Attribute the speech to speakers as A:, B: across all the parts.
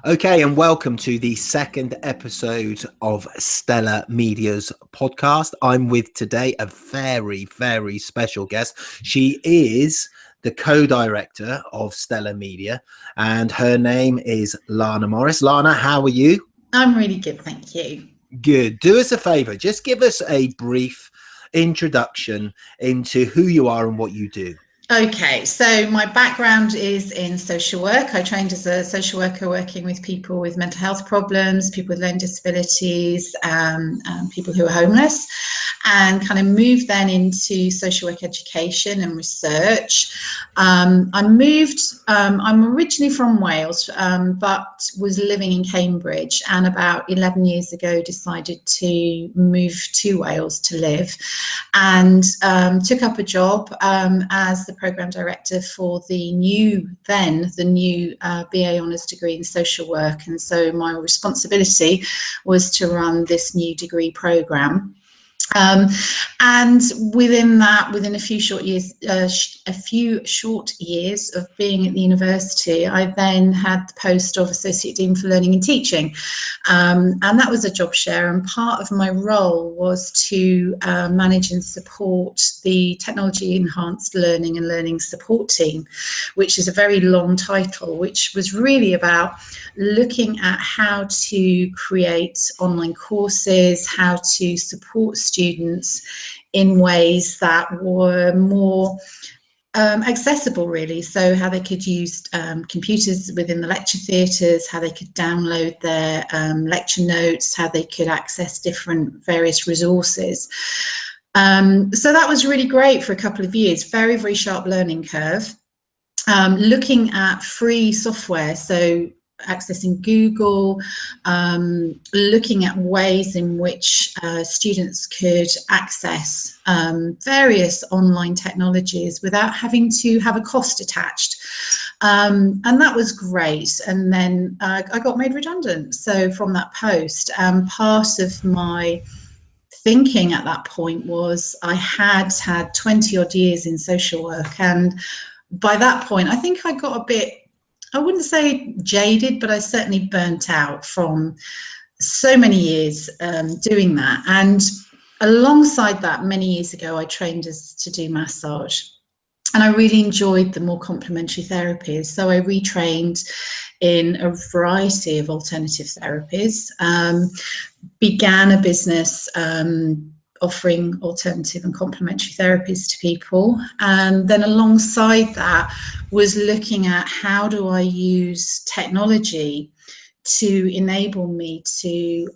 A: Okay, and welcome to the second episode of Stellar Media's podcast. I'm with today a very, very special guest. She is the co-director of Stellar Media, and her name is Lana Morris. Lana, how are you?
B: I'm really good, thank you.
A: Good. Do us a favor, just give us a brief introduction into who you are and what you do.
B: Okay, so my background is in social work. I trained as a social worker working with people with mental health problems, people with learning disabilities, people who are homeless, and kind of moved then into social work education and research. I'm originally from Wales, but was living in Cambridge, and about 11 years ago decided to move to Wales to live, and took up a job as the programme director for the new BA Honours degree in social work. And so my responsibility was to run this new degree programme. And within a few short years of being at the university, I then had the post of Associate Dean for Learning and Teaching, and that was a job share. And part of my role was to manage and support the Technology Enhanced Learning and Learning Support Team, which is a very long title, which was really about looking at how to create online courses, how to support students in ways that were more accessible, really. So how they could use computers within the lecture theatres, how they could download their lecture notes, how they could access different various resources. So that was really great for a couple of years. Very, very sharp learning curve. Looking at free software, so accessing Google, looking at ways in which students could access various online technologies without having to have a cost attached. And that was great. And then I got made redundant. So from that post, part of my thinking at that point was I had 20 odd years in social work, and by that point I think I got a bit, I wouldn't say jaded, but I certainly burnt out from so many years doing that. And alongside that, many years ago, I trained to do massage. And I really enjoyed the more complementary therapies. So I retrained in a variety of alternative therapies, began a business offering alternative and complementary therapies to people. And then alongside that was looking at how do I use technology to enable me to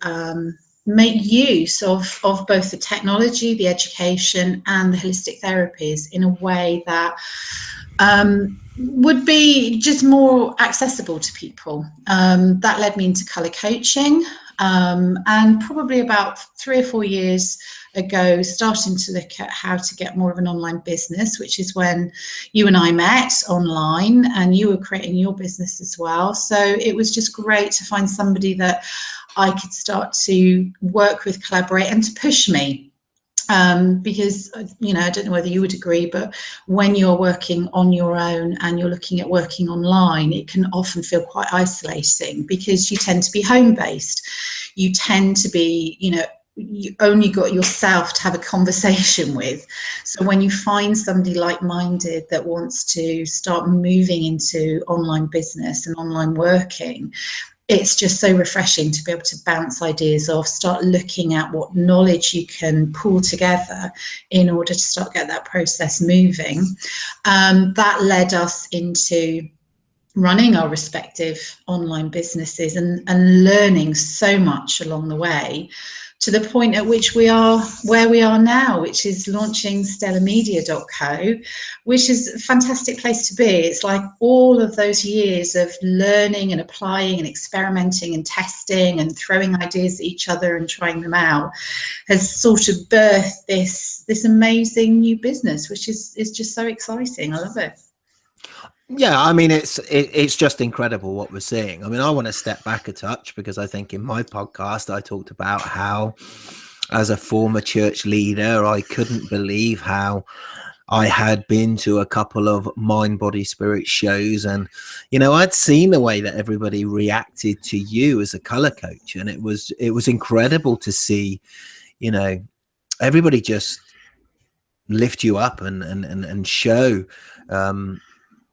B: make use of both the technology, the education, and the holistic therapies in a way that would be just more accessible to people. That led me into colour coaching, and probably about 3 or 4 years ago, starting to look at how to get more of an online business, which is when you and I met online, and you were creating your business as well. So it was just great to find somebody that I could start to work with, collaborate, and to push me. Because, you know, I don't know whether you would agree, but when you're working on your own and you're looking at working online, it can often feel quite isolating because you tend to be home-based. You tend to be, you know, you only got yourself to have a conversation with. So when you find somebody like-minded that wants to start moving into online business and online working, it's just so refreshing to be able to bounce ideas off, start looking at what knowledge you can pull together in order to start get that process moving. That led us into running our respective online businesses and learning so much along the way, to the point at which we are where we are now, which is launching stellarmedia.co, which is a fantastic place to be. It's like all of those years of learning and applying and experimenting and testing and throwing ideas at each other and trying them out has sort of birthed this amazing new business, which is just so exciting. I love it.
A: Yeah, I mean, it's just incredible what we're seeing. I mean, I want to step back a touch because I think in my podcast I talked about how, as a former church leader, I couldn't believe how I had been to a couple of Mind Body Spirit shows, and I'd seen the way that everybody reacted to you as a color coach, and it was incredible to see, everybody just lift you up and show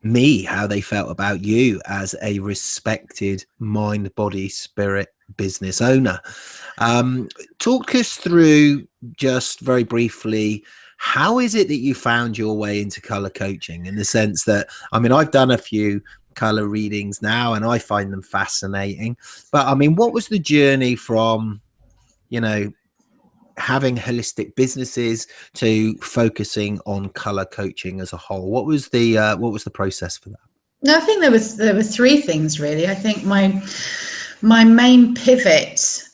A: me how they felt about you as a respected mind, body, spirit business owner. Talk us through, just very briefly, how is it that you found your way into color coaching, in the sense that, I mean, I've done a few color readings now and I find them fascinating, but I mean, what was the journey from, having holistic businesses to focusing on color coaching as a whole? What was the process for that?
B: No, I think there were three things really. I think my main pivot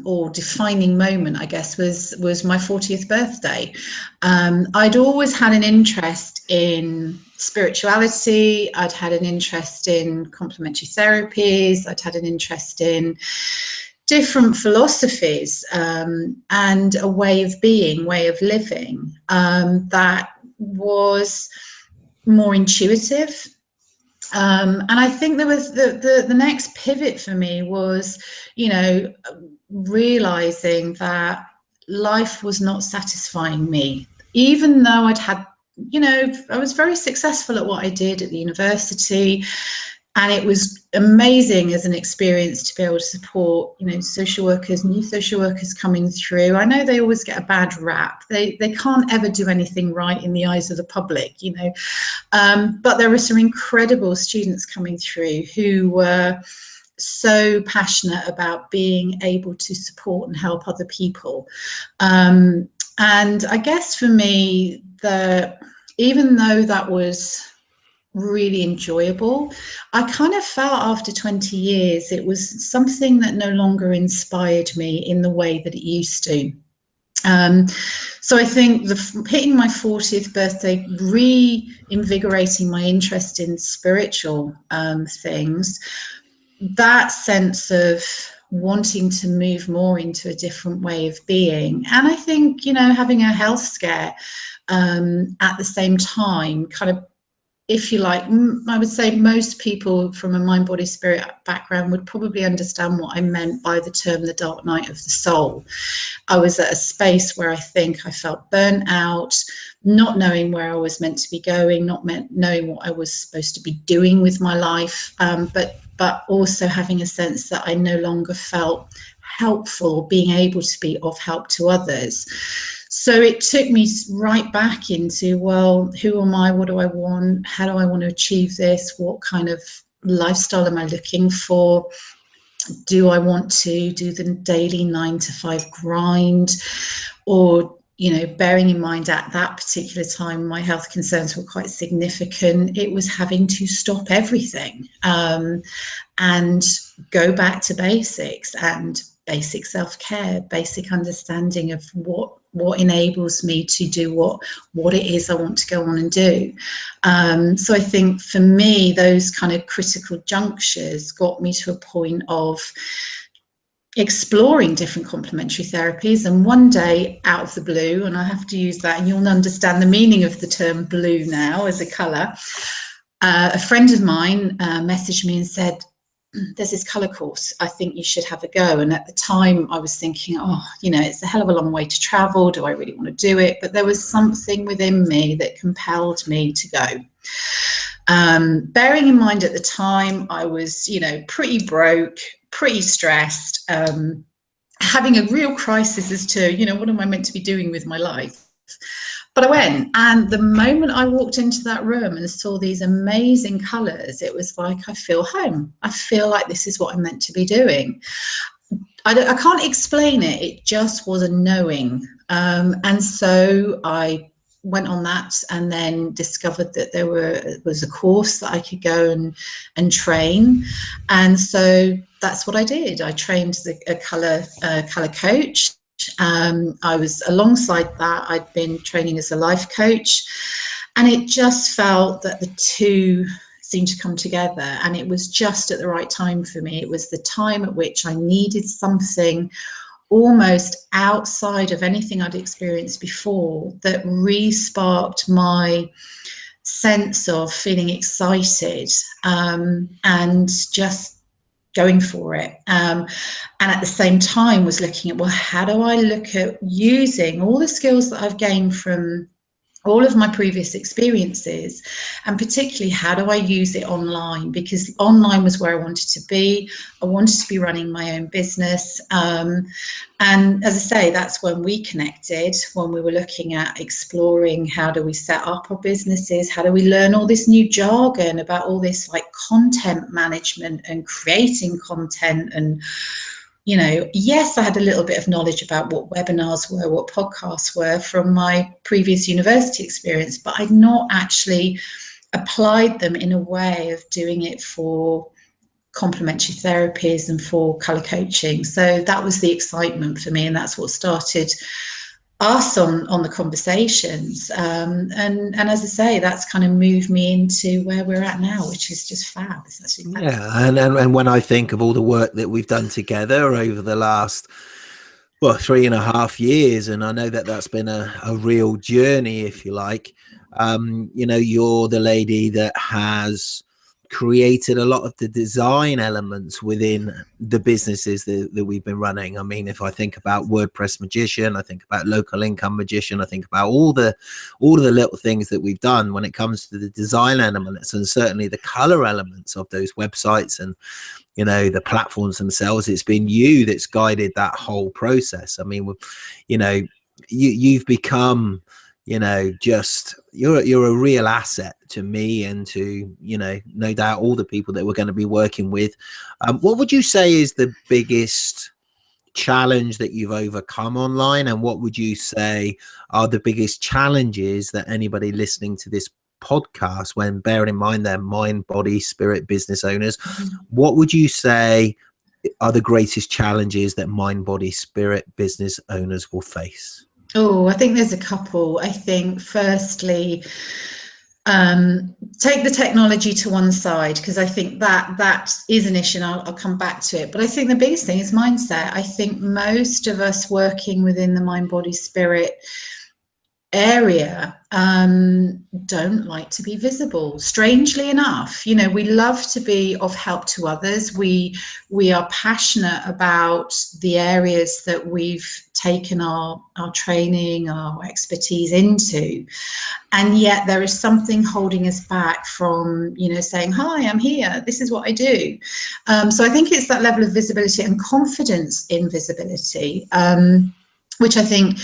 B: or defining moment, I guess, was my 40th birthday. I'd always had an interest in spirituality. I'd had an interest in complementary therapies. I'd had an interest in different philosophies and a way of being, way of living that was more intuitive. And I think there was the next pivot for me was, realizing that life was not satisfying me, even though I'd had, I was very successful at what I did at the university. And it was amazing as an experience to be able to support, social workers, new social workers coming through. I know they always get a bad rap. They can't ever do anything right in the eyes of the public, but there were some incredible students coming through who were so passionate about being able to support and help other people. And I guess for me, even though that was really enjoyable, I kind of felt after 20 years it was something that no longer inspired me in the way that it used to. So I think hitting my 40th birthday, reinvigorating my interest in spiritual things, that sense of wanting to move more into a different way of being. And I think, having a health scare at the same time kind of, if you like, I would say most people from a mind, body, spirit background would probably understand what I meant by the term the dark night of the soul. I was at a space where I think I felt burnt out, not knowing where I was meant to be going, not knowing what I was supposed to be doing with my life, but also having a sense that I no longer felt helpful, being able to be of help to others. So it took me right back into, well, who am I? What do I want? How do I want to achieve this? What kind of lifestyle am I looking for? Do I want to do the daily 9 to 5 grind? Or, bearing in mind at that particular time, my health concerns were quite significant. It was having to stop everything and go back to basics and basic self-care, basic understanding of what enables me to do what it is I want to go on and do. So I think for me, those kind of critical junctures got me to a point of exploring different complementary therapies. And one day, out of the blue, and I have to use that, and you'll understand the meaning of the term blue now as a colour, a friend of mine messaged me and said, there's this colour course, I think you should have a go. And at the time I was thinking, it's a hell of a long way to travel. Do I really want to do it? But there was something within me that compelled me to go. Bearing in mind at the time I was, pretty broke, pretty stressed, having a real crisis as to, what am I meant to be doing with my life? But I went, and the moment I walked into that room and saw these amazing colours, it was like, I feel home. I feel like this is what I'm meant to be doing. I can't explain it. It just was a knowing. And so I went on that and then discovered that there was a course that I could go and train. And so that's what I did. I trained as a colour coach. I was, alongside that, I'd been training as a life coach, and it just felt that the two seemed to come together, and it was just at the right time for me. It was the time at which I needed something almost outside of anything I'd experienced before that re-sparked my sense of feeling excited, and just going for it. And at the same time was looking at, well, how do I look at using all the skills that I've gained from all of my previous experiences, and particularly how do I use it online, because online was where I wanted to be. I wanted to be running my own business, and as I say, that's when we connected, when we were looking at exploring how do we set up our businesses, how do we learn all this new jargon about all this like content management and creating content. And you know, yes, I had a little bit of knowledge about what webinars were, what podcasts were from my previous university experience, but I'd not actually applied them in a way of doing it for complementary therapies and for colour coaching. So that was the excitement for me, and that's what started us on the conversations. And as I say, that's kind of moved me into where we're at now, which is just fab. It's actually fab.
A: Yeah, and when I think of all the work that we've done together over the last 3.5 years, and I know that that's been a real journey, if you like. You know, you're the lady that has created a lot of the design elements within the businesses that we've been running. I mean, if I think about WordPress Magician, I think about Local Income Magician, I think about all the little things that we've done when it comes to the design elements, and certainly the color elements of those websites and, you know, the platforms themselves. It's been you that's guided that whole process. I mean, you know, you've become, you know, just you're a real asset to me and to, you know, no doubt all the people that we're going to be working with. What would you say is the biggest challenge that you've overcome online, and what would you say are the biggest challenges that anybody listening to this podcast, when bearing in mind they're mind, body, spirit business owners, what would you say are the greatest challenges that mind, body, spirit business owners will face?
B: Oh, I think there's a couple. I think firstly, take the technology to one side, because I think that is an issue, and I'll come back to it. But I think the biggest thing is mindset. I think most of us working within the mind, body, spirit area don't like to be visible, strangely enough. You know, we love to be of help to others. We are passionate about the areas that we've taken our training, our expertise into, and yet there is something holding us back from, you know, saying, hi, I'm here, this is what I do. So I think it's that level of visibility and confidence in visibility, which I think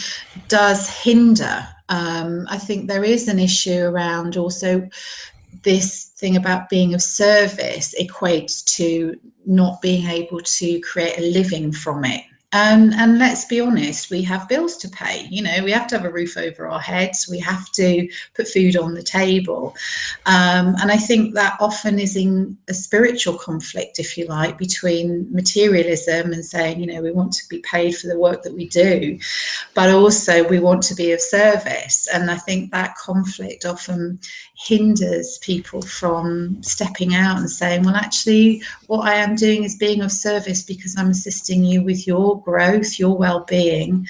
B: does hinder. I think there is an issue around also this thing about being of service equates to not being able to create a living from it. And let's be honest, we have bills to pay. You know, we have to have a roof over our heads. We have to put food on the table. And I think that often is in a spiritual conflict, if you like, between materialism and saying, you know, we want to be paid for the work that we do, but also we want to be of service. And I think that conflict often hinders people from stepping out and saying, well, actually, what I am doing is being of service because I'm assisting you with your growth, your well-being.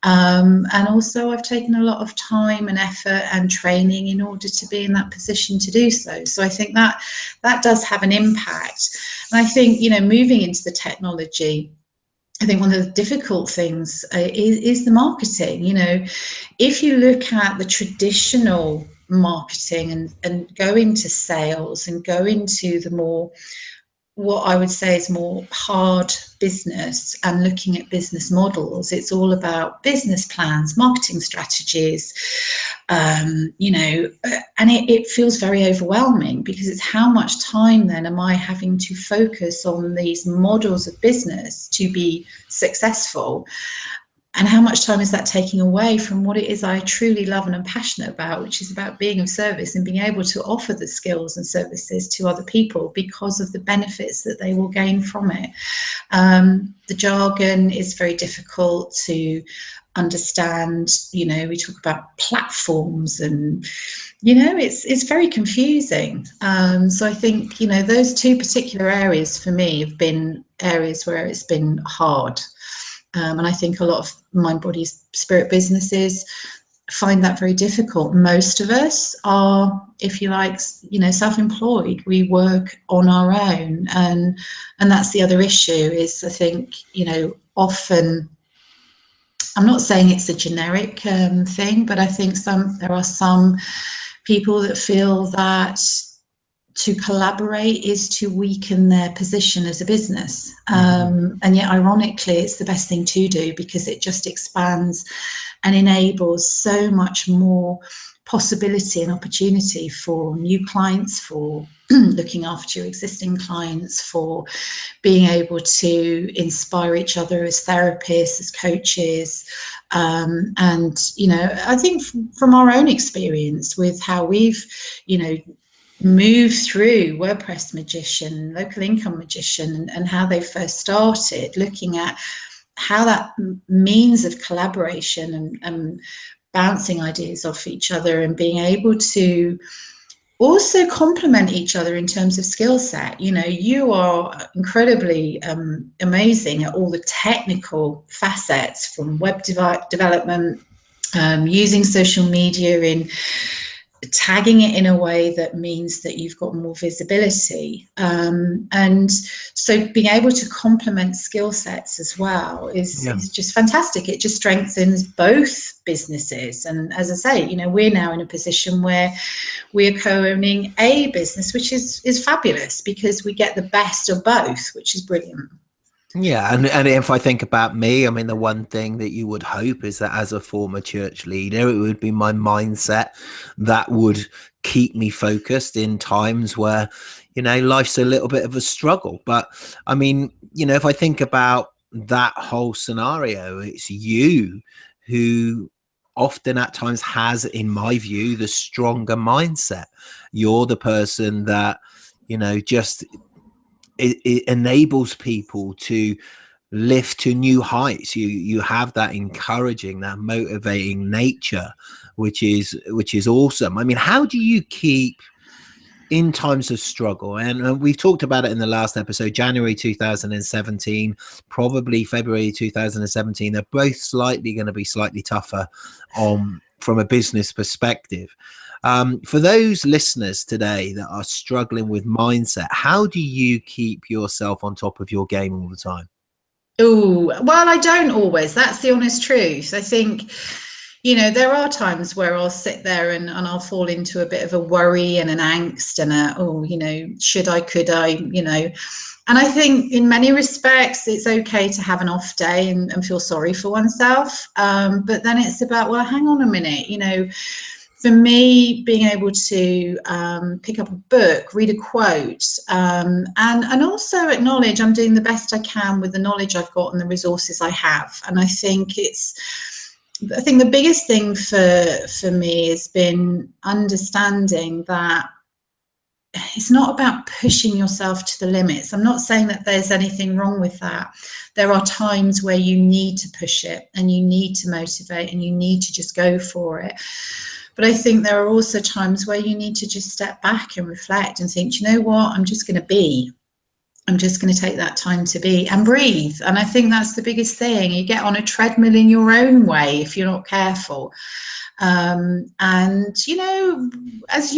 B: And also I've taken a lot of time and effort and training in order to be in that position to do so. So I think that does have an impact. And I think, you know, moving into the technology, I think one of the difficult things is the marketing. You know, if you look at the traditional marketing and go into sales and go into the more, what I would say is more hard business and looking at business models, it's all about business plans, marketing strategies, you know, and it feels very overwhelming, because it's how much time then am I having to focus on these models of business to be successful? And how much time is that taking away from what it is I truly love and am passionate about, which is about being of service and being able to offer the skills and services to other people because of the benefits that they will gain from it. The jargon is very difficult to understand. You know, we talk about platforms and, you know, it's very confusing. So I think, you know, those two particular areas for me have been areas where it's been hard. And I think a lot of mind, body, spirit businesses find that very difficult. Most of us are, if you like, self-employed. We work on our own, and that's the other issue. Is, I think, often, I'm not saying it's a generic thing, but I think there are some people that feel that to collaborate is to weaken their position as a business. And yet, ironically, it's the best thing to do, because it just expands and enables so much more possibility and opportunity for new clients, for looking after your existing clients, for being able to inspire each other as therapists, as coaches. And, I think from our own experience with how we've, move through WordPress Magician, Local Income Magician, and how they first started, looking at how that means of collaboration and bouncing ideas off each other, and being able to also complement each other in terms of skill set. You are incredibly amazing at all the technical facets, from web development, using social media in tagging it in a way that means that you've got more visibility, and so being able to complement skill sets as well is just fantastic. It just strengthens both businesses. And as I say, we're now in a position where we're co-owning a business, which is fabulous, because we get the best of both, which is brilliant.
A: Yeah, and if I think about me, I mean, the one thing that you would hope is that as a former church leader, it would be my mindset that would keep me focused in times where, life's a little bit of a struggle. But I mean, if I think about that whole scenario, it's you who often at times has, in my view, the stronger mindset. You're the person that, just it enables people to lift to new heights. You have that encouraging, that motivating nature, which is awesome. I mean, how do you keep in times of struggle? And we've talked about it in the last episode, January 2017, probably February 2017. They're both slightly going to be slightly tougher from a business perspective. For those listeners today that are struggling with mindset, how do you keep yourself on top of your game all the time?
B: Oh, well, I don't always. That's the honest truth. I think, there are times where I'll sit there and I'll fall into a bit of a worry and an angst and should I, could I, and I think in many respects, it's okay to have an off day and feel sorry for oneself. But then it's about, well, hang on a minute, for me, being able to pick up a book, read a quote, and also acknowledge I'm doing the best I can with the knowledge I've got and the resources I have. And I think the biggest thing for me has been understanding that it's not about pushing yourself to the limits. I'm not saying that there's anything wrong with that. There are times where you need to push it and you need to motivate and you need to just go for it. But I think there are also times where you need to just step back and reflect and think, you know what, I'm just going to be. I'm just going to take that time to be and breathe. And I think that's the biggest thing. You get on a treadmill in your own way if you're not careful. And, as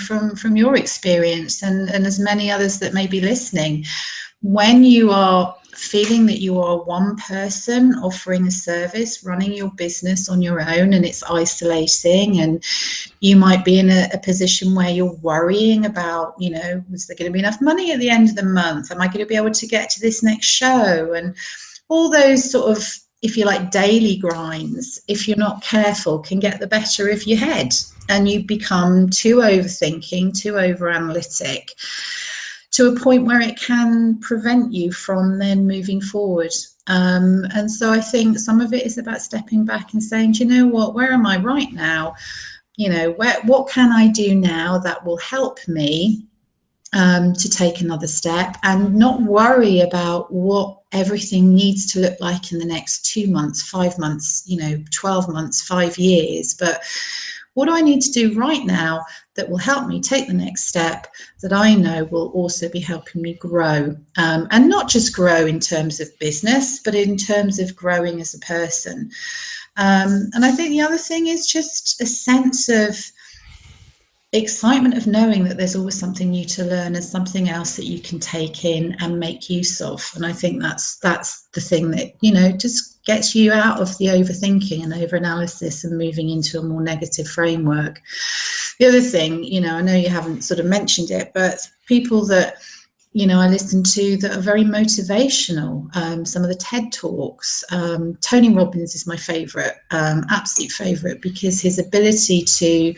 B: from your experience and as many others that may be listening, when you are feeling that you are one person offering a service, running your business on your own, and it's isolating, and you might be in a position where you're worrying about, is there going to be enough money at the end of the month? Am I going to be able to get to this next show? And all those sort of, if you like, daily grinds, if you're not careful, can get the better of your head, and you become too overthinking, too overanalytic, to a point where it can prevent you from then moving forward. And so I think some of it is about stepping back and saying, do you know what, where am I right now? What can I do now that will help me to take another step, and not worry about what everything needs to look like in the next 2 months, 5 months, 12 months, 5 years, but What do I need to do right now that will help me take the next step that I know will also be helping me grow, and not just grow in terms of business, but in terms of growing as a person. And I think the other thing is just a sense of excitement of knowing that there's always something new to learn and something else that you can take in and make use of. And I think that's the thing that, you know, just gets you out of the overthinking and overanalysis and moving into a more negative framework. The other thing, you know, I know you haven't sort of mentioned it, but people that, you know, I listen to that are very motivational. Some of the TED Talks. Tony Robbins is my favourite, absolute favourite, because his ability to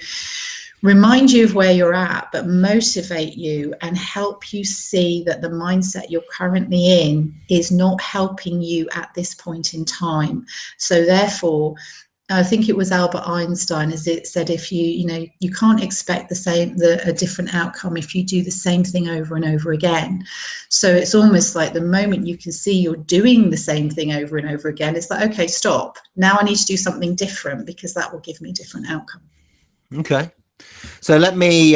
B: remind you of where you're at, but motivate you and help you see that the mindset you're currently in is not helping you at this point in time. So therefore, I think it was Albert Einstein, as it said, if you know, you can't expect a different outcome if you do the same thing over and over again. So it's almost like the moment you can see you're doing the same thing over and over again, it's like, okay, stop. Now I need to do something different because that will give me a different outcome.
A: Okay. So let me,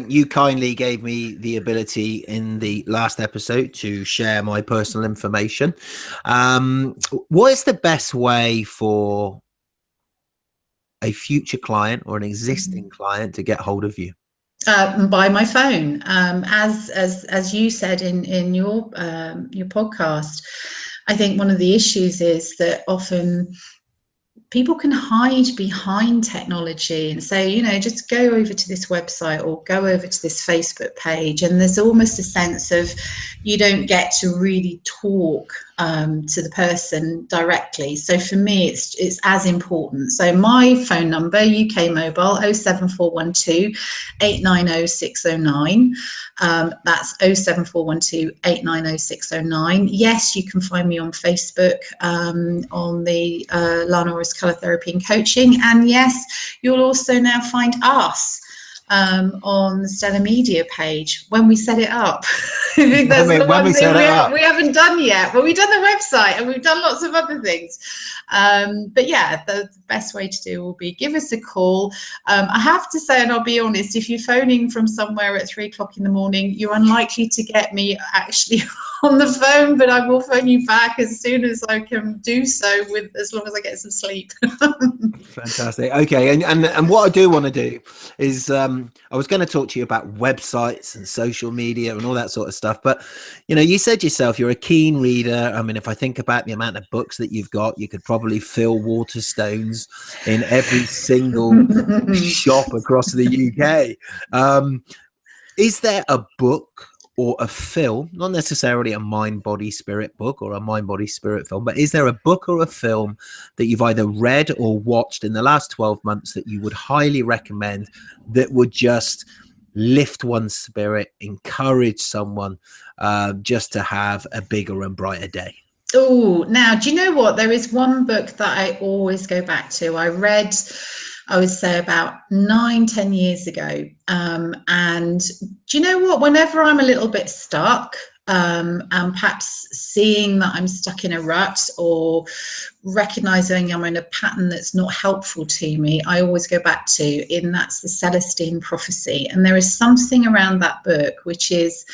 A: you kindly gave me the ability in the last episode to share my personal information. What is the best way for a future client or an existing client to get hold of you?
B: By my phone, as you said in your podcast. I think one of the issues is that often people can hide behind technology and say, you know, just go over to this website or go over to this Facebook page. And there's almost a sense of you don't get to really talk to the person directly. So for me, it's as important. So my phone number, UK mobile, 07412 890 609. That's 07412 890 609. Yes, you can find me on Facebook, on the Lana Colour Therapy and Coaching. And yes, you'll also now find us on the Stella Media page when we set it up. I think that's the one thing we haven't done yet. Well, we've done the website and we've done lots of other things. But yeah, the best way to do will be give us a call. I have to say, and I'll be honest, if you're phoning from somewhere at 3 o'clock in the morning, you're unlikely to get me actually on the phone, but I will phone you back as soon as I can do so, with as long as I get some sleep.
A: Fantastic. Okay, and what I do want to do is I was going to talk to you about websites and social media and all that sort of stuff, but you know, you said yourself you're a keen reader. I mean, if I think about the amount of books that you've got, you could probably fill Waterstones in every single shop across the UK. Is there a book or a film, not necessarily a mind, body, spirit book or a mind, body, spirit film, but is there a book or a film that you've either read or watched in the last 12 months that you would highly recommend, that would just lift one's spirit, encourage someone just to have a bigger and brighter day?
B: Oh, now, do you know what? There is one book that I always go back to. I read, I would say, about 9-10 years ago. And do you know what? Whenever I'm a little bit stuck, and perhaps seeing that I'm stuck in a rut or recognizing I'm in a pattern that's not helpful to me, I always go back to, and that's the Celestine Prophecy. And there is something around that book which is,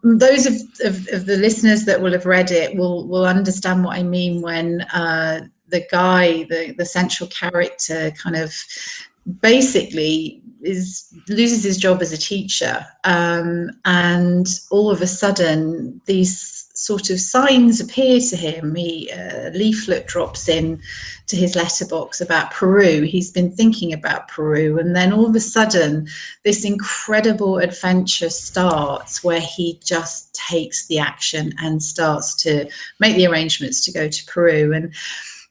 B: those of the listeners that will have read it will understand what I mean when the guy, the central character, kind of basically loses his job as a teacher, and all of a sudden these sort of signs appear to him. A leaflet drops in to his letterbox about Peru. He's been thinking about Peru, and then all of a sudden this incredible adventure starts where he just takes the action and starts to make the arrangements to go to Peru. And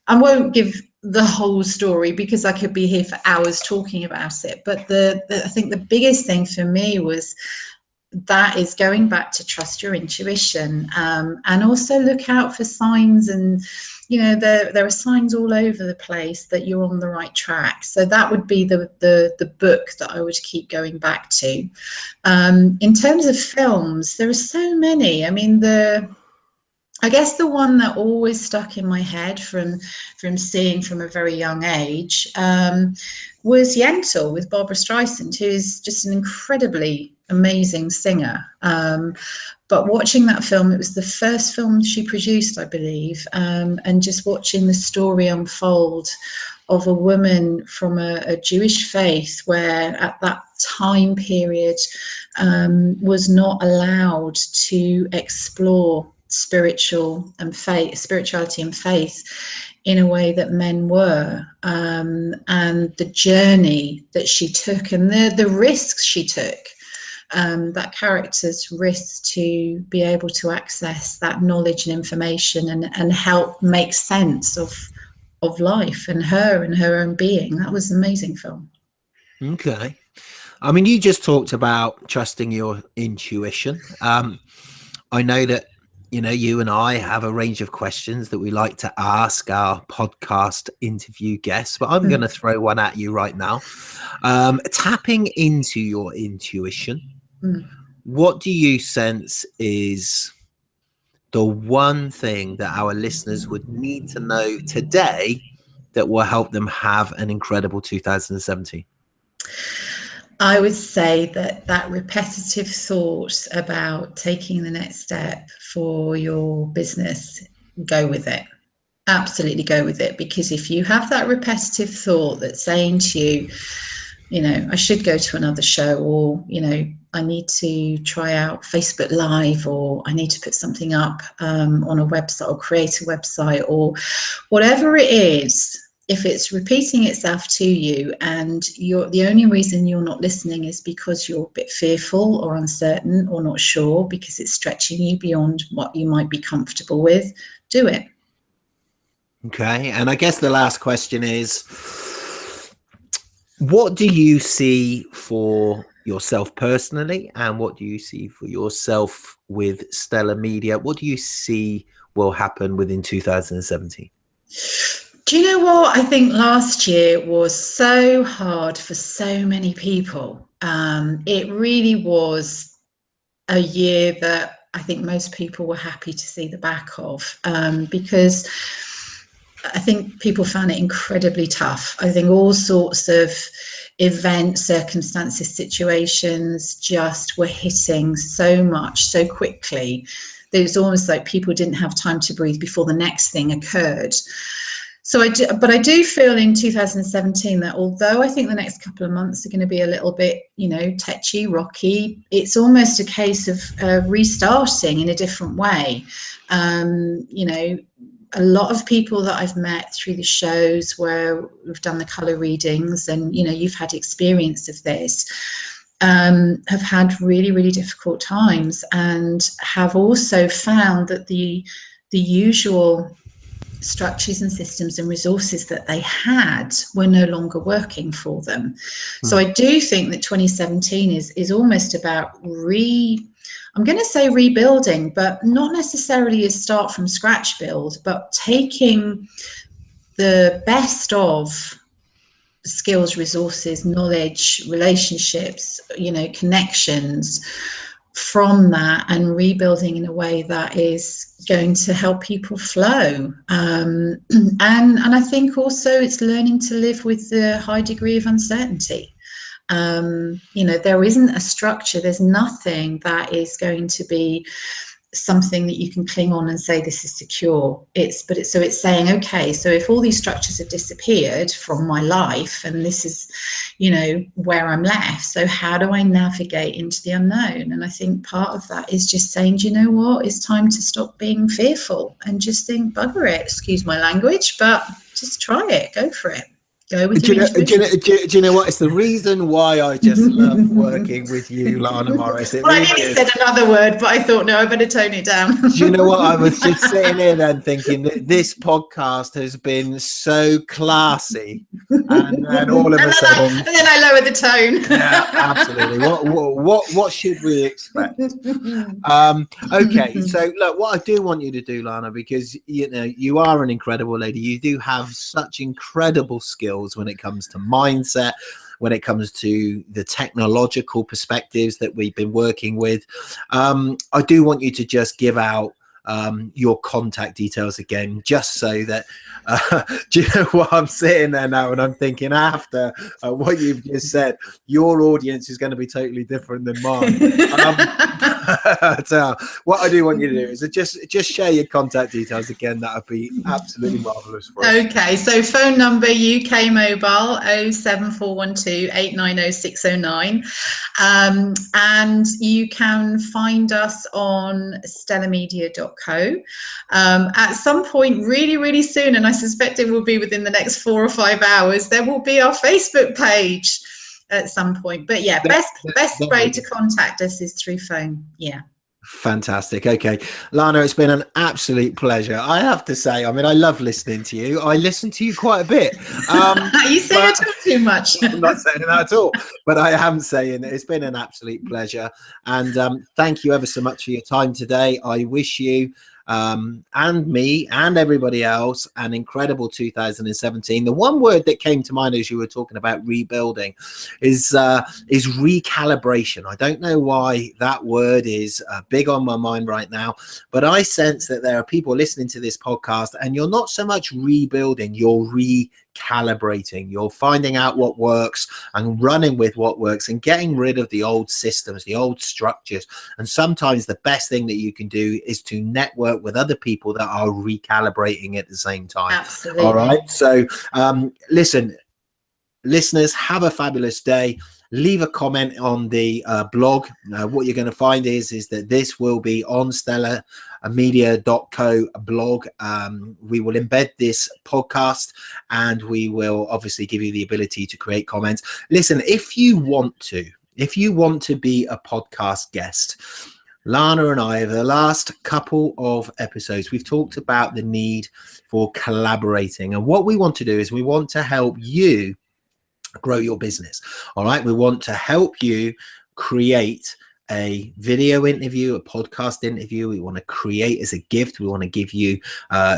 B: I won't give the whole story because I could be here for hours talking about it. But I think the biggest thing for me was that is going back to trust your intuition, and also look out for signs. And you know, there are signs all over the place that you're on the right track. So that would be the book that I would keep going back to. In terms of films, there are so many. I mean, I guess the one that always stuck in my head from seeing from a very young age was Yentl with Barbara Streisand, who is just an incredibly amazing singer. But watching that film, it was the first film she produced, I believe, and just watching the story unfold of a woman from a Jewish faith where at that time period was not allowed to explore spirituality and faith in a way that men were, and the journey that she took and the risks she took, that character's risks to be able to access that knowledge and information and help make sense of life and her own being. That was an amazing film.
A: Okay. I mean, you just talked about trusting your intuition. I know that, you and I have a range of questions that we like to ask our podcast interview guests, but I'm going to throw one at you right now. Tapping into your intuition, what do you sense is the one thing that our listeners would need to know today that will help them have an incredible 2017?
B: I would say that repetitive thought about taking the next step for your business, go with it. Absolutely go with it. Because if you have that repetitive thought that's saying to you, I should go to another show, or, I need to try out Facebook Live, or I need to put something up on a website or create a website, or whatever it is, if it's repeating itself to you and the only reason you're not listening is because you're a bit fearful or uncertain or not sure, because it's stretching you beyond what you might be comfortable with, do it.
A: Okay. And I guess the last question is, what do you see for yourself personally, and what do you see for yourself with Stellar Media? What do you see will happen within 2017?
B: Do you know what? I think last year was so hard for so many people. It really was a year that I think most people were happy to see the back of, because I think people found it incredibly tough. I think all sorts of events, circumstances, situations just were hitting so much so quickly that it was almost like people didn't have time to breathe before the next thing occurred. So I do feel in 2017 that although I think the next couple of months are going to be a little bit, tetchy, rocky, it's almost a case of restarting in a different way. A lot of people that I've met through the shows where we've done the colour readings, and, you've had experience of this, have had really, really difficult times, and have also found that the usual structures and systems and resources that they had were no longer working for them. So I do think that 2017 is almost about I'm going to say rebuilding, but not necessarily a start from scratch build, but taking the best of skills, resources, knowledge, relationships, connections from that, and rebuilding in a way that is going to help people flow. And I think also it's learning to live with the high degree of uncertainty. There isn't a structure. There's nothing that is going to be something that you can cling on and say this is secure. So it's saying, okay, so if all these structures have disappeared from my life and this is, where I'm left, so how do I navigate into the unknown? And I think part of that is just saying, do you know what, it's time to stop being fearful and just think, bugger it, excuse my language, but just try it, go for it. Go with your intuition.
A: Do you know what? It's the reason why I just love working with you, Lana Morris.
B: Well, really, I nearly said another word, but I thought, no, I better tone it down.
A: Do you know what? I was just sitting here then thinking that this podcast has been so classy, and then all of a sudden,
B: and then I lowered the tone.
A: Yeah, absolutely. What should we expect? Okay, so look, what I do want you to do, Lana, because you are an incredible lady. You do have such incredible skills when it comes to mindset, when it comes to the technological perspectives that we've been working with. I do want you to just give out your contact details again, just so that do you know what, I'm sitting there now and I'm thinking, after what you've just said, your audience is going to be totally different than mine. So what I do want you to do is just share your contact details again. That would be absolutely marvelous for us.
B: Okay, so phone number UK mobile 07412 890 609, and you can find us on stellamedia.co. At some point really soon, and I suspect it will be within the next 4 or 5 hours, there will be our Facebook page at some point. But yeah, best way to contact us is through phone. Yeah.
A: Fantastic. Okay, Lana, it's been an absolute pleasure. I have to say, I mean, I love listening to you. I listen to you quite a bit.
B: You say I talk too much.
A: I'm not saying that at all, but I am saying that it's been an absolute pleasure. And thank you ever so much for your time today. I wish you and me and everybody else an incredible 2017. The one word that came to mind as you were talking about rebuilding is recalibration. I don't know why that word is big on my mind right now, but I sense that there are people listening to this podcast and you're not so much rebuilding, you're recalibrating. You're finding out what works and running with what works and getting rid of the old systems, the old structures. And sometimes the best thing that you can do is to network with other people that are recalibrating at the same time.
B: Absolutely.
A: All right. So listen, listeners, have a fabulous day. Leave a comment on the blog. What you're going to find is that this will be on stellamedia.co blog. We will embed this podcast and we will obviously give you the ability to create comments. Listen, if you want to be a podcast guest, Lana and I, over the last couple of episodes, we've talked about the need for collaborating. And what we want to do is we want to help you grow your business. All right. We want to help you create a video interview, a podcast interview. We want to create as a gift. We want to give you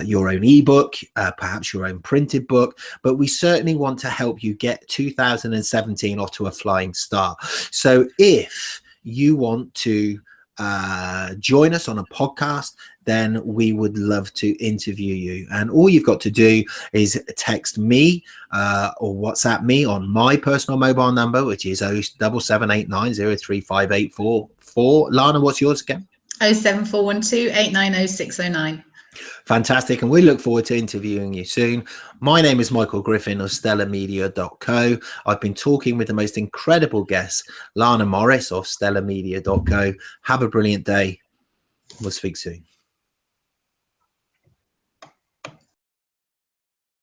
A: your own ebook, perhaps your own printed book, but we certainly want to help you get 2017 off to a flying start. So if you want to join us on a podcast, then we would love to interview you. And all you've got to do is text me or WhatsApp me on my personal mobile number, which is 07789035844. Lana, what's yours again?
B: 07412 890 609.
A: Fantastic. And we look forward to interviewing you soon. My name is Michael Griffin of stellamedia.co. I've been talking with the most incredible guests, Lana Morris of stellamedia.co. Have a brilliant day. We'll speak soon.